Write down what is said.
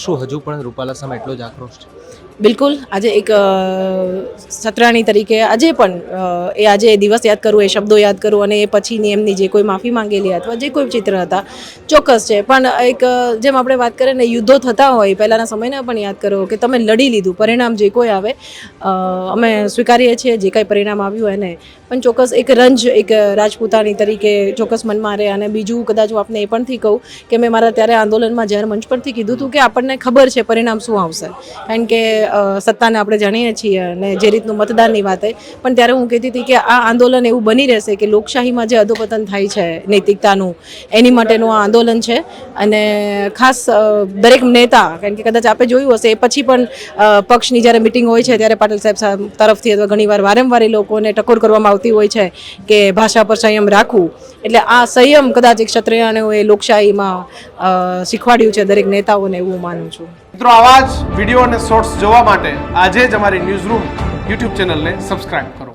શું હજુ પણ રૂપાલા સામે એટલો જ આક્રોશ છે? બિલકુલ આજે એક સત્રાણી તરીકે આજે પણ આજે એ દિવસ યાદ કરું, એ શબ્દો યાદ કરું અને એ પછીની એમની જે કોઈ માફી માંગેલી અથવા જે કોઈ ચિત્ર હતા ચોક્કસ છે. પણ એક જેમ આપણે વાત કરીએ ને, યુદ્ધો થતા હોય પહેલાંના સમયને પણ યાદ કરો કે તમે લડી લીધું, પરિણામ જે કોઈ આવે અમે સ્વીકારીએ છીએ જે કાંઈ પરિણામ આવ્યું એને, પણ ચોક્કસ એક રંજ એક રાજપૂતાણી તરીકે ચોક્કસ મનમાં રહે. અને બીજું કદાચ હું આપને એ પણથી કહું કે મેં મારા ત્યારે આંદોલનમાં જ્યારે મંચ પરથી કીધું હતું કે આપણને ખબર છે પરિણામ શું આવશે, કારણ કે સત્તાને આપણે જાણીએ છીએ અને જે રીતનું મતદાનની વાત હોય, પણ ત્યારે હું કહેતી હતી કે આ આંદોલન એવું બની રહેશે કે લોકશાહીમાં જે અધોપતન થાય છે નૈતિકતાનું, એની માટેનું આ આંદોલન છે. અને ખાસ દરેક નેતા, કારણ કે કદાચ આપણે જોયું હશે એ પછી પણ પક્ષની જ્યારે મિટિંગ હોય છે ત્યારે પાટીલ સાહેબ તરફથી અથવા ઘણીવાર વારંવાર એ લોકોને ટકોર કરવામાં આવતી હોય છે કે ભાષા પર સંયમ રાખવું. એટલે આ સંયમ કદાચ એક ક્ષત્રિયને એ લોકશાહીમાં શીખવાડ્યું છે દરેક નેતાઓને, એવું માનું છું. મિત્રો, આવા જ વિડીયો અને શોર્ટ્સ જોવા માટે આજે જ અમારી ન્યૂઝ રૂમ યુટ્યુબ ચેનલને સબસ્ક્રાઇબ કરો.